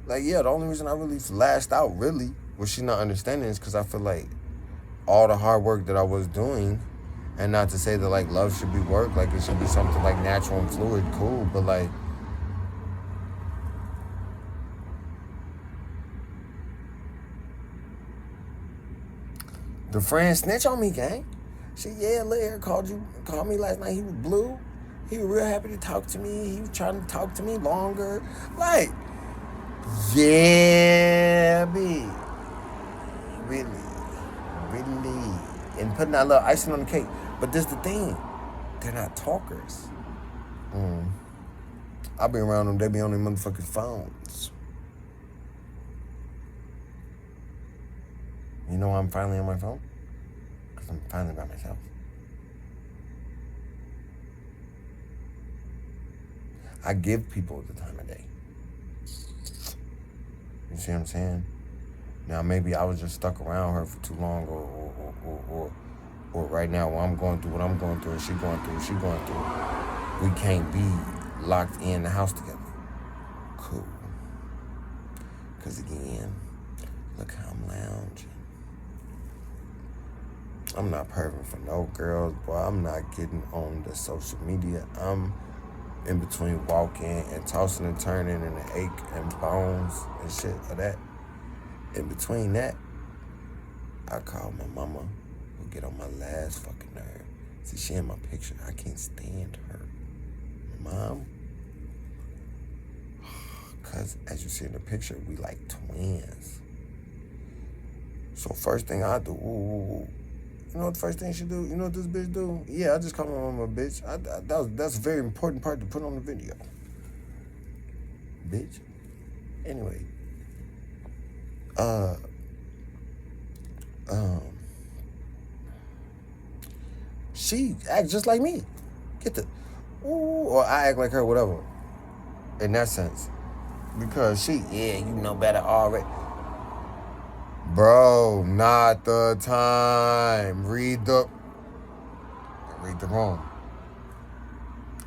Like, yeah, the only reason I really lashed out, really, what she not understanding is because I feel like all the hard work that I was doing, and not to say that, like, love should be work, like, it should be something, like, natural and fluid, cool, but, like, the friend snitch on me, gang. She, yeah, Lil Eric called me last night. He was blue. He was real happy to talk to me. He was trying to talk to me longer. Like, yeah, me. Really, really. And putting that little icing on the cake. But this the thing. They're not talkers. Mm. I be around them. They be on their motherfucking phones. You know why I'm finally on my phone? Because I'm finally by myself. I give people the time of day. You see what I'm saying? Now maybe I was just stuck around her for too long, or right now while I'm going through what I'm going through and she going through what she going through, we can't be locked in the house together. Cool. Cause again, look how I'm lounging. I'm not perfect for no girls, boy. I'm not getting on the social media. I'm in between walking and tossing and turning and the ache and bones and shit of that. In between that, I call my mama who get on my last fucking nerve. See, she in my picture. I can't stand her. Mom, because as you see in the picture, we like twins. So first thing I do, you know what the first thing she do? You know what this bitch do? Yeah, I just call my mama a bitch. That's a very important part to put on the video. Bitch. Anyway, uh, um, she acts just like me. Get the, or I act like her, whatever. In that sense, because she, yeah, you know better already. Bro, not the time. Read the room.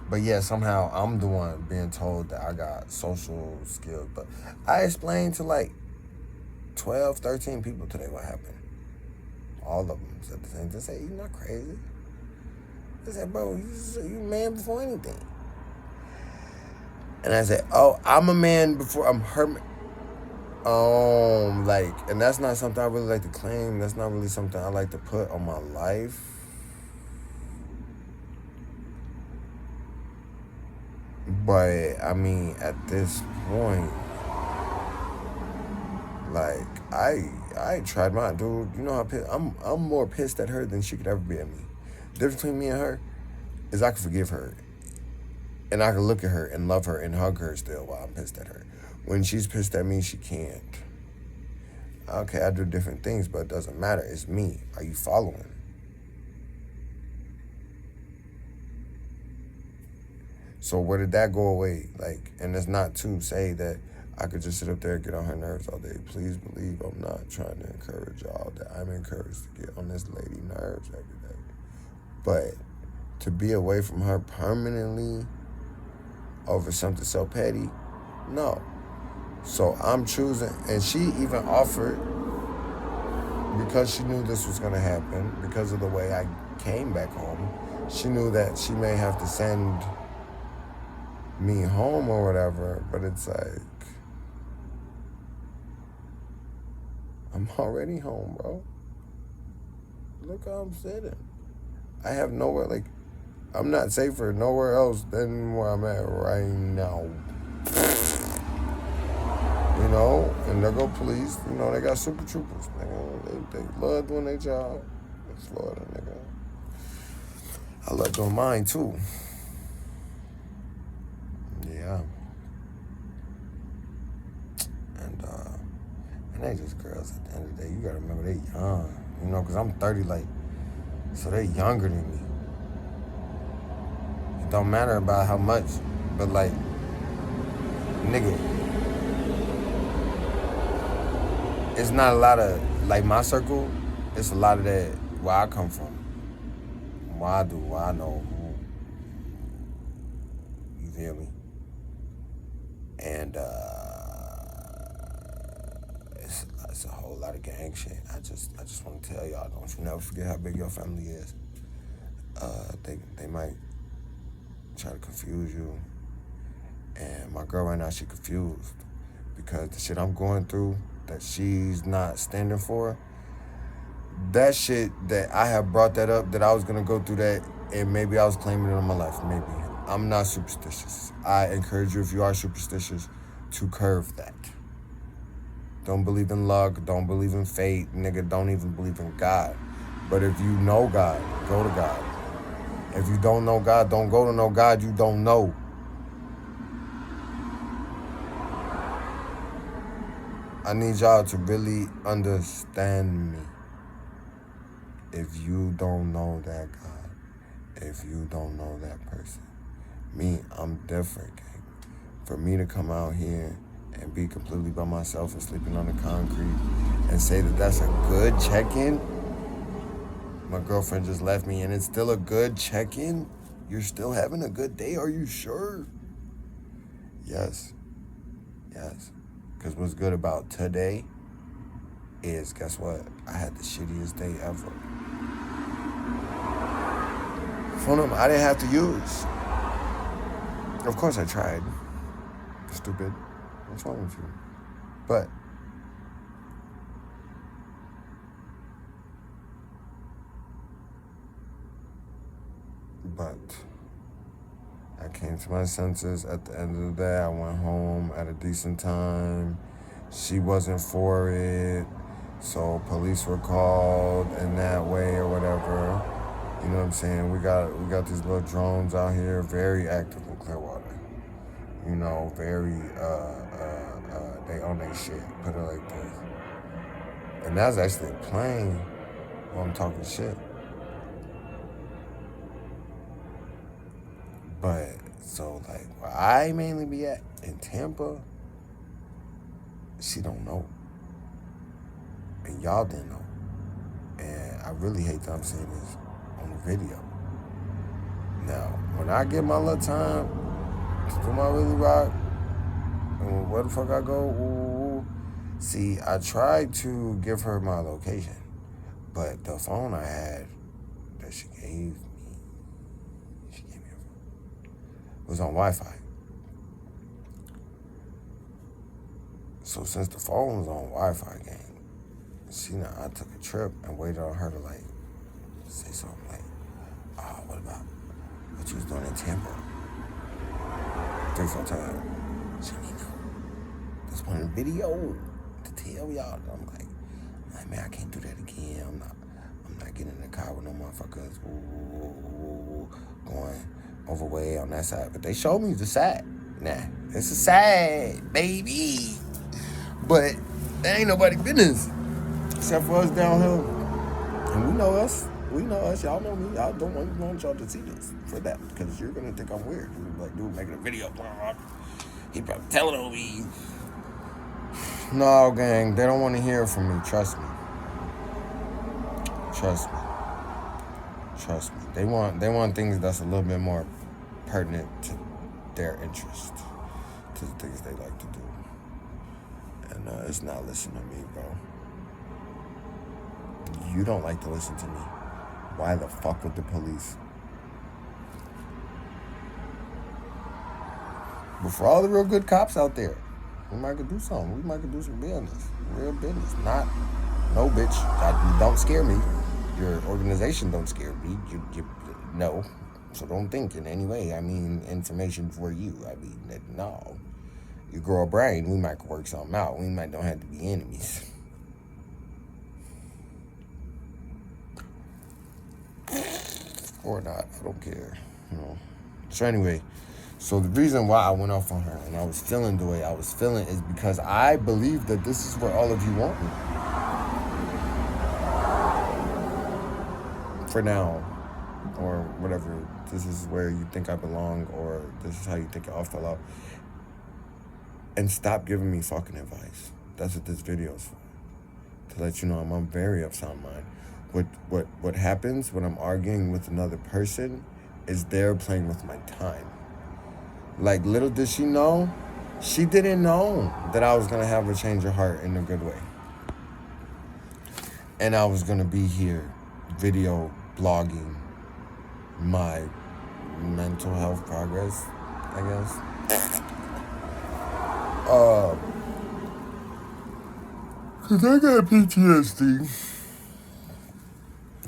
But yeah, somehow I'm the one being told that I got social skills. But I explained to like 12, 13 people today what happened. All of them said the same thing. They said, you're not crazy. They said, bro, you man before anything. And I said, oh, I'm a man before I'm her. Like, and that's not something I really like to claim. That's not really something I like to put on my life. But I mean, at this point, like I tried mine, dude. You know how pissed, I'm more pissed at her than she could ever be at me. The difference between me and her is I can forgive her, and I can look at her and love her and hug her still while I'm pissed at her. When she's pissed at me, she can't. Okay, I do different things, but it doesn't matter. It's me. Are you following? So where did that go away? Like, and it's not to say that I could just sit up there and get on her nerves all day. Please believe I'm not trying to encourage y'all that I'm encouraged to get on this lady nerves every day. But to be away from her permanently over something so petty, no. So I'm choosing, and she even offered, because she knew this was gonna happen, because of the way I came back home, she knew that she may have to send me home or whatever, but it's like, I'm already home, bro. Look how I'm sitting. I have nowhere, like, I'm not safer nowhere else than where I'm at right now. You know, and there go police. You know, they got super troopers. Nigga. They love doing their job. It's Florida, nigga. I love doing mine too. Yeah. And they just girls at the end of the day. You gotta remember they young. You know, cause I'm 30, like, so they younger than me. It don't matter about how much, but like, nigga, it's not a lot of, like, my circle. It's a lot of that where I come from. Why I do, why I know who. You feel me? And It's a whole lot of gang shit. I just want to tell y'all, don't you never forget how big your family is. They might try to confuse you. And my girl right now, she confused because the shit I'm going through that she's not standing for, that shit that I have brought that up, that I was going to go through that, and maybe I was claiming it in my life, maybe. I'm not superstitious. I encourage you, if you are superstitious, to curve that. Don't believe in luck, don't believe in fate, nigga, don't even believe in God. But if you know God, go to God. If you don't know God, don't go to know God you don't know. I need y'all to really understand me. If you don't know that God, if you don't know that person, me, I'm different, gang. For me to come out here and be completely by myself and sleeping on the concrete and say that that's a good check-in, my girlfriend just left me and it's still a good check-in? You're still having a good day? Are you sure? Yes. Because what's good about today is, guess what? I had the shittiest day ever. Phone I didn't have to use. Of course I tried. Stupid. What's wrong with you? But I came to my senses at the end of the day. I went home at a decent time. She wasn't for it, so police were called in that way or whatever. You know what I'm saying? We got these little drones out here, very active in Clearwater. You know, very they own their shit. Put it like this. And that's actually a plane while I'm talking shit. But so like where I mainly be at in Tampa, she don't know. And y'all didn't know. And I really hate that I'm saying this on the video. Now, when I get my little time to do my Really Rock, and where the fuck I go, see, I tried to give her my location, but the phone I had that she gave me a phone. It was on Wi-Fi. So since the phone was on Wi-Fi, gang, I took a trip and waited on her to like say something like, "Oh, what about what you was doing in Tampa?" 3-4 times. She didn't know. This one video to tell y'all. And I'm like, man, I can't do that again. I'm not getting in the car with no motherfuckers going overweight on that side. But they showed me the side. Nah, it's a side, baby. But that ain't nobody business except for us down here. And we know us. Y'all know me. I don't want y'all to see this for that, because you're gonna think I'm weird. You're like, dude, making a video, blah, blah. He probably telling on me. No, gang, they don't want to hear from me. Trust me. They want things that's a little bit more pertinent to their interest, to the things they like to do. And it's not listening to me, bro. You don't like to listen to me. Why the fuck with the police? But for all the real good cops out there, we might could do something. We might could do some business. Real business. No, bitch. Don't scare me. Your organization don't scare me. No. So don't think in any way. I mean, information for you. I mean, no. You grow a brain, we might work something out. We might don't have to be enemies. Or not. I don't care. You know. So anyway, so the reason why I went off on her and I was feeling the way I was feeling is because I believe that this is where all of you want me. For now, or whatever. This is where you think I belong, or this is how you think it all fell out. And stop giving me fucking advice. That's what this video is for. To let you know I'm very of sound mind. What happens when I'm arguing with another person is they're playing with my time. Like, little did she know, she didn't know that I was gonna have her change her heart in a good way. And I was gonna be here video blogging my mental health progress, I guess. Cause I got PTSD,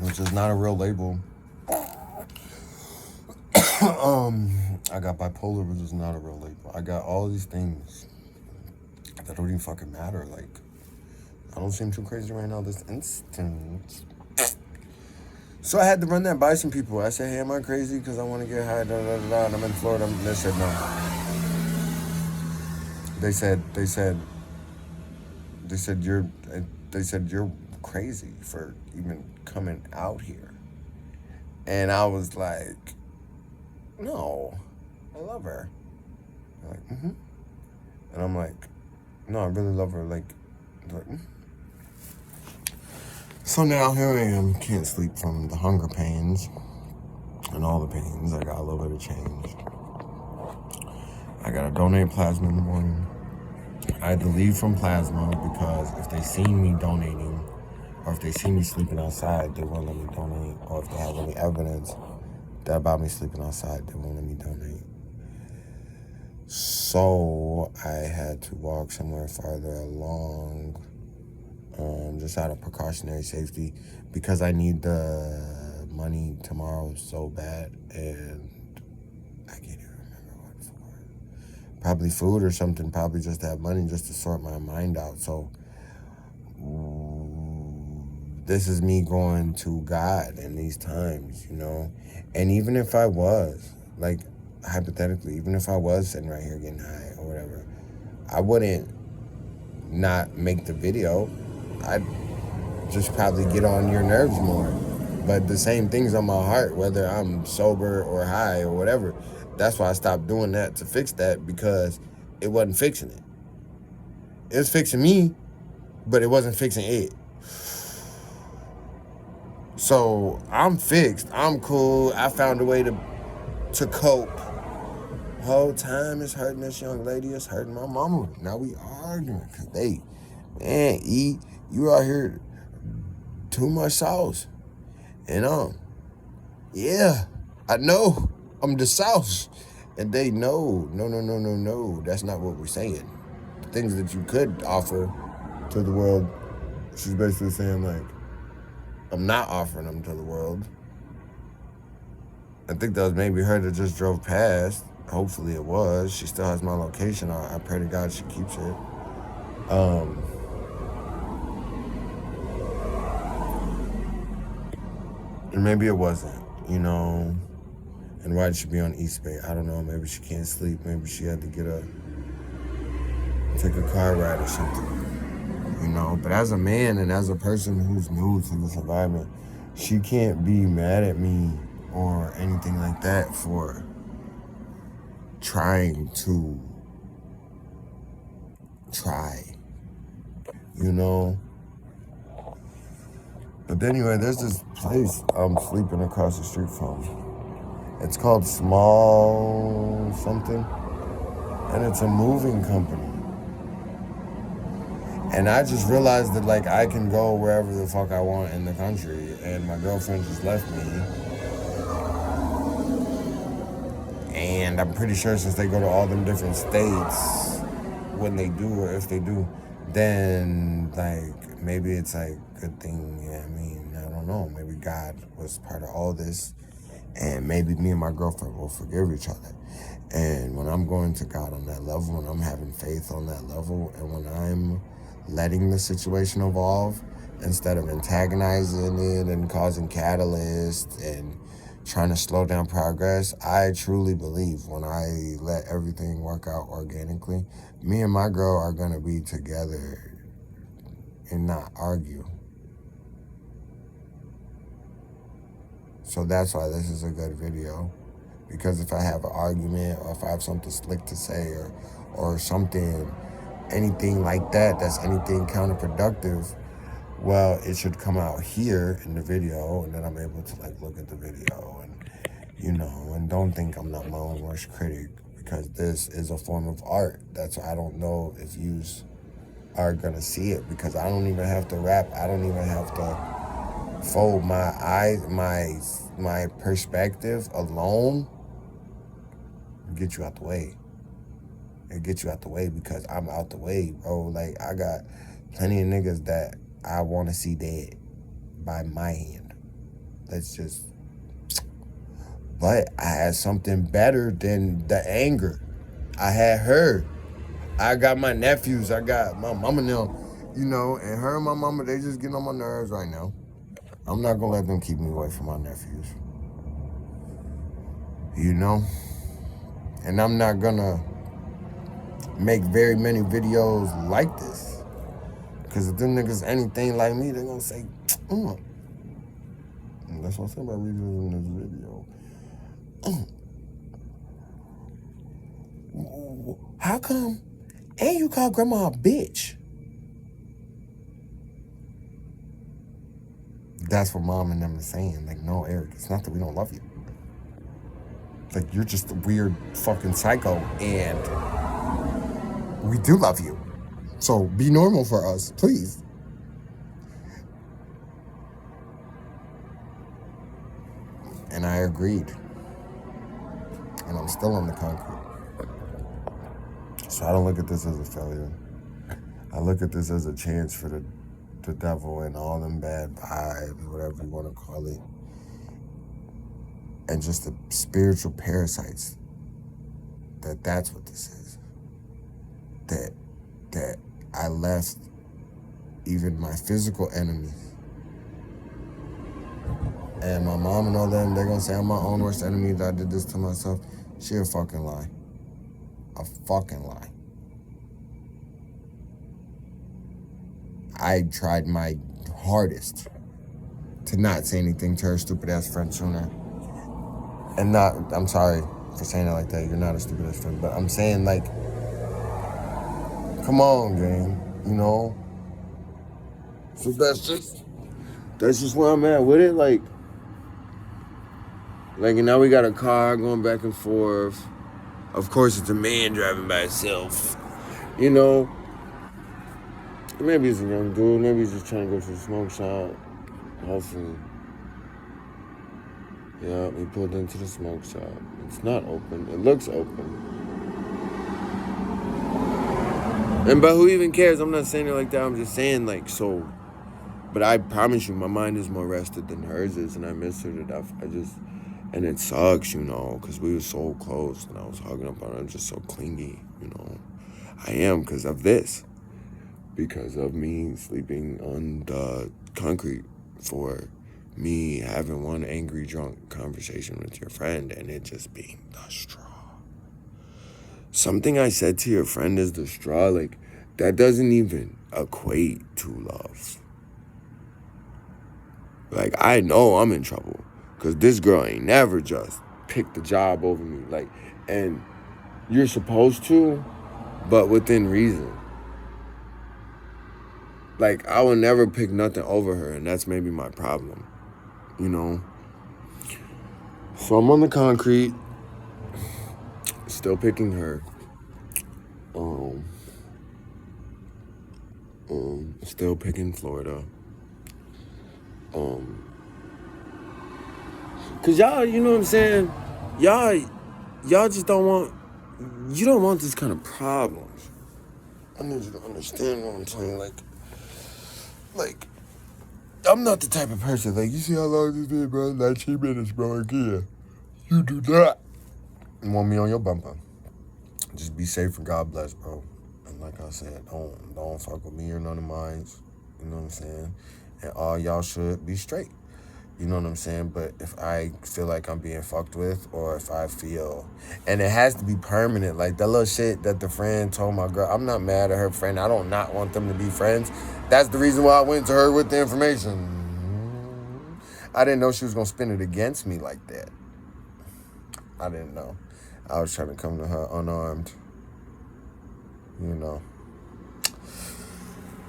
which is not a real label. I got bipolar, which is not a real label. I got all these things that don't even fucking matter. Like, I don't seem too crazy right now this instant. So I had to run that by some people. I said, hey, am I crazy? Because I want to get high, da, da, da, da. And I'm in Florida. And they said no. They said you're crazy for even coming out here. And I was like, no, I love her. They're like, mm-hmm. And I'm like, no, I really love her. Like, mm-hmm. So now here I am, can't sleep from the hunger pains and all the pains. I got a little bit of change. I gotta donate plasma in the morning. I had to leave from plasma because if they see me donating, or if they see me sleeping outside, they won't let me donate. Or if they have any evidence that about me sleeping outside, they won't let me donate. So I had to walk somewhere farther along, just out of precautionary safety, because I need the money tomorrow so bad, and I can't even remember what for. Probably food or something, probably just to have money just to sort my mind out. So this is me going to God in these times, you know? And even if I was, like, hypothetically, even if I was sitting right here getting high or whatever, I wouldn't not make the video. I'd just probably get on your nerves more. But the same thing's on my heart, whether I'm sober or high or whatever. That's why I stopped doing that, to fix that, because it wasn't fixing it. It was fixing me, but it wasn't fixing it. So I'm fixed. I'm cool. I found a way to cope. Whole time it's hurting this young lady. It's hurting my mama. Now we arguing. Cause man, E, you out here too much sauce. And yeah, I know I'm the sauce. And they know, no. That's not what we're saying. The things that you could offer to the world, she's basically saying, like, I'm not offering them to the world. I think that was maybe her that just drove past. Hopefully it was. She still has my location. I pray to God she keeps it. And maybe it wasn't, you know. And why did she be on East Bay? I don't know. Maybe she can't sleep. Maybe she had to take a car ride or something, you know. But as a man and as a person who's new to this environment, she can't be mad at me or anything like that for trying to you know. But anyway, there's this place I'm sleeping across the street from. It's called Small something, and it's a moving company. And I just realized that, like, I can go wherever the fuck I want in the country, and my girlfriend just left me. And I'm pretty sure since they go to all them different states, when they do or if they do, then, like, maybe it's, like, good thing, yeah, I mean, I don't know. Maybe God was part of all this, and maybe me and my girlfriend will forgive each other. And when I'm going to God on that level, when I'm having faith on that level, and when I'm letting the situation evolve instead of antagonizing it and causing catalysts and trying to slow down progress, I truly believe when I let everything work out organically, me and my girl are going to be together and not argue. So that's why this is a good video. Because if I have an argument or if I have something slick to say or something, anything like that, that's anything counterproductive, well, it should come out here in the video, and then I'm able to, like, look at the video and, you know, and don't think I'm not my own worst critic, because this is a form of art. That's why I don't know if use are gonna see it, because I don't even have to rap. I don't even have to fold my eyes, my perspective alone. Get you out the way. It get you out the way because I'm out the way, bro. Like, I got plenty of niggas that I want to see dead by my hand. But I had something better than the anger. I had her. I got my nephews. I got my mama now, and her and my mama, they just getting on my nerves right now. I'm not gonna let them keep me away from my nephews. And I'm not gonna make very many videos like this. Because if them niggas anything like me, they're gonna say, And that's what I said about revisiting this video. How come? And you call grandma a bitch? That's what mom and them are saying. Like, no, Eric, it's not that we don't love you. Like, you're just a weird fucking psycho, and we do love you. So be normal for us, please. And I agreed. And I'm still on the concrete. So I don't look at this as a failure. I look at this as a chance for the devil and all them bad vibes, whatever you want to call it, and just the spiritual parasites. That's what this is. That I left even my physical enemies. And my mom and all them, they're gonna say I'm my own worst enemy, that I did this to myself. She a fucking lie. A fucking lie. I tried my hardest to not say anything to her stupid ass friend sooner. And I'm sorry for saying it like that. You're not a stupid ass friend. But I'm saying, like, come on, gang. So that's just where I'm at with it. Like, now we got a car going back and forth. Of course, it's a man driving by himself. Maybe he's a young dude. Maybe he's just trying to go to the smoke shop. Hopefully. Yeah, we pulled into the smoke shop. It's not open. It looks open. But who even cares? I'm not saying it like that. I'm just saying, like, so. But I promise you, my mind is more rested than hers is, and I miss her to death. And it sucks, because we were so close, and I was hugging up on her. I'm just so clingy, I am because of this. Because of me sleeping on the concrete, for me having one angry, drunk conversation with your friend, and it just being the straw. Something I said to your friend is the straw. Like, that doesn't even equate to love. Like, I know I'm in trouble. Because this girl ain't never just picked the job over me. Like, and you're supposed to, but within reason. Like, I would never pick nothing over her, and that's maybe my problem. So I'm on the concrete, still picking her. Still picking Florida. Cause y'all, you know what I'm saying? Y'all just don't want this kind of problems. I need you to understand what I'm saying. Like, I'm not the type of person, like, you see how long this is, bro? 19 minutes, bro, again. You do not want me on your bumper. Just be safe and God bless, bro. And like I said, don't fuck with me or none of mine. You know what I'm saying? And all y'all should be straight. You know what I'm saying? But if I feel like I'm being fucked with, or if I feel, and it has to be permanent, like that little shit that the friend told my girl, I'm not mad at her friend. I don't not want them to be friends. That's the reason why I went to her with the information. I didn't know she was going to spin it against me like that. I didn't know. I was trying to come to her unarmed.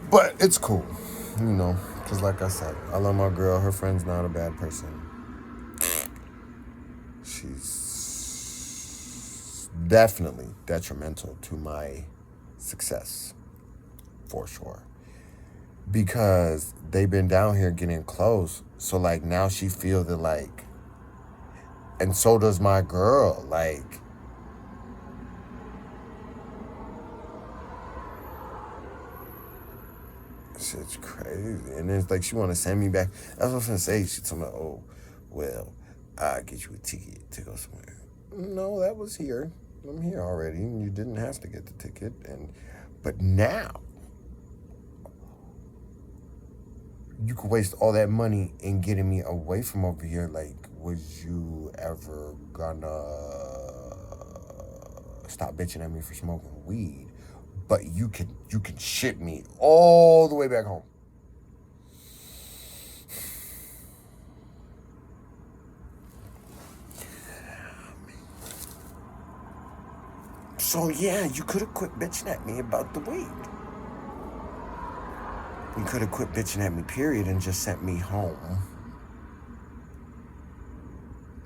But it's cool, because like I said, I love my girl. Her friend's not a bad person. She's definitely detrimental to my success. for sure. Because they've been down here getting close. So, like, now she feels that, like, and so does my girl. Like, shit's crazy. And it's like she want to send me back. That's what I was going to say. She told me, oh, well, I'll get you a ticket to go somewhere. No, that was here. I'm here already. And you didn't have to get the ticket. But now, you could waste all that money in getting me away from over here. Like, was you ever gonna stop bitching at me for smoking weed? But you can ship me all the way back home. So yeah, you could have quit bitching at me about the weed. You could have quit bitching at me, period, and just sent me home.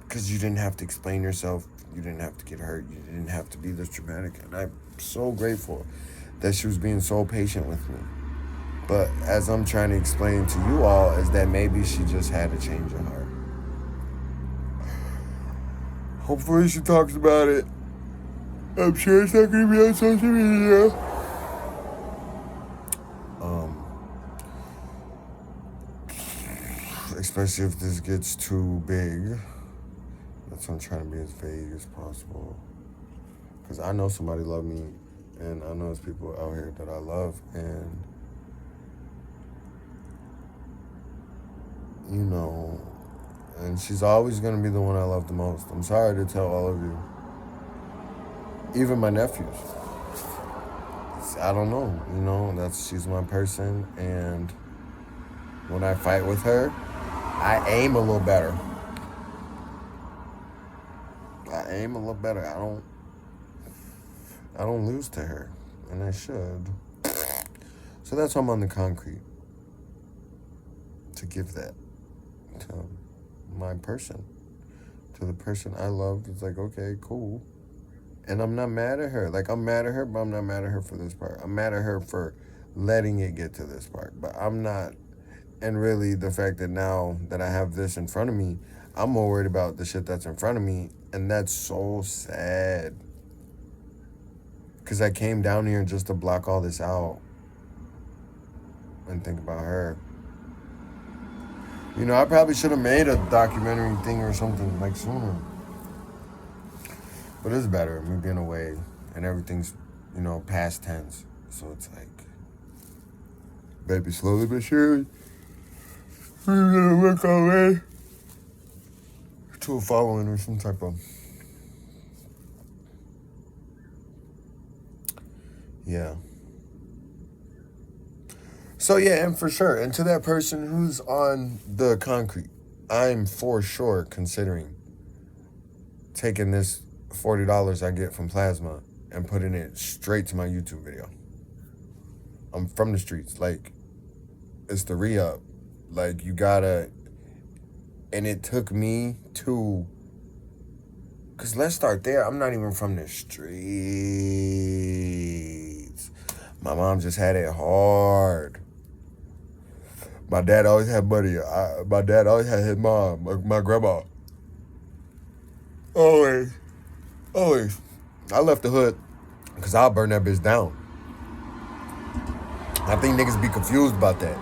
Because you didn't have to explain yourself. You didn't have to get hurt. You didn't have to be this dramatic. And I'm so grateful that she was being so patient with me. But as I'm trying to explain to you all, is that maybe she just had a change of heart. Hopefully she talks about it. I'm sure it's not going to be on social media. Especially if this gets too big. That's why I'm trying to be as vague as possible. Because I know somebody loved me, and I know there's people out here that I love, and you know, and she's always going to be the one I love the most. I'm sorry to tell all of you. Even my nephews. I don't know, you know, she's my person, and when I fight with her, I aim a little better. I don't lose to her, and I should. So that's why I'm on the concrete. To give that to my person. To the person I loved. It's like, okay, cool. And I'm not mad at her. Like, I'm mad at her, but I'm not mad at her for this part. I'm mad at her for letting it get to this part. But I'm not. And really, the fact that now that I have this in front of me, I'm more worried about the shit that's in front of me. And that's so sad. Because I came down here just to block all this out. And think about her. You know, I probably should have made a documentary thing or something, like, sooner. But it's better, me being away. And everything's, you know, past tense. So it's like, baby, slowly but surely, we're gonna work our way to a following or some type of, yeah. So yeah, and for sure, and to that person who's on the concrete, I'm for sure considering taking this $40 I get from Plasma and putting it straight to my YouTube video. I'm from the streets, like, it's the re-up. Like, you gotta, and it took me to, because let's start there. I'm not even from the streets. My mom just had it hard. My dad always had money. My dad always had his mom, my grandma. Always. I left the hood because I'll burn that bitch down. I think niggas be confused about that.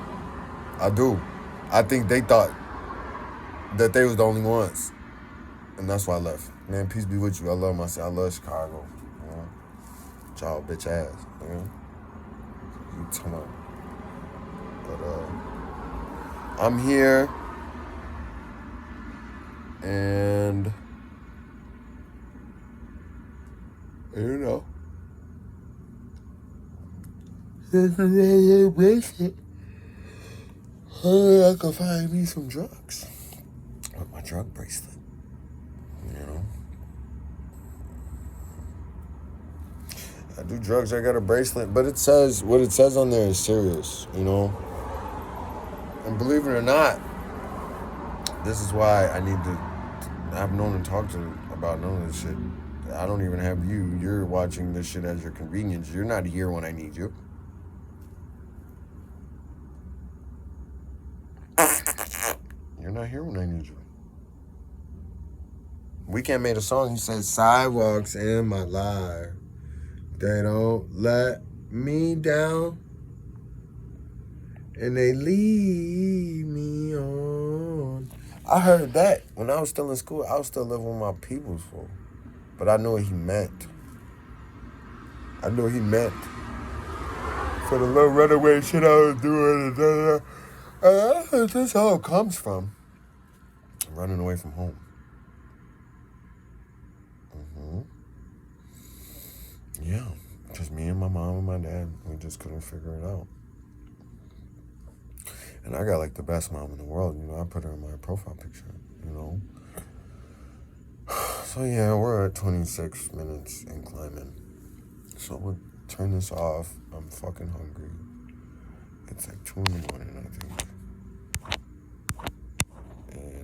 I do. I think they thought that they was the only ones. And that's why I left. Man, peace be with you. I love myself. I love Chicago. You know? Y'all bitch ass. You know? You talking about. But, I'm here. And, you know. Bracelet. I could find me some drugs with my drug bracelet, you know. I do drugs, I got a bracelet, but it says, what it says on there is serious, you know. And believe it or not, this is why I need to have no one to talk to about none of this shit. I don't even have you. You're watching this shit at your convenience. You're not here when I need you. not here when I need you. Weeknd made a song. He said, sidewalks in my life, they don't let me down, and they leave me on. I heard that when I was still in school. I was still living with my peoples for, but I knew what he meant. I knew what he meant for the little runaway shit I was doing. That's how it comes from. Running away from home. Yeah, just me and my mom and my dad. We just couldn't figure it out. And I got like the best mom in the world. You know, I put her in my profile picture, you know. So yeah, we're at 26 minutes and climbing. So we'll turn this off. I'm fucking hungry. It's like 2 in the morning, I think.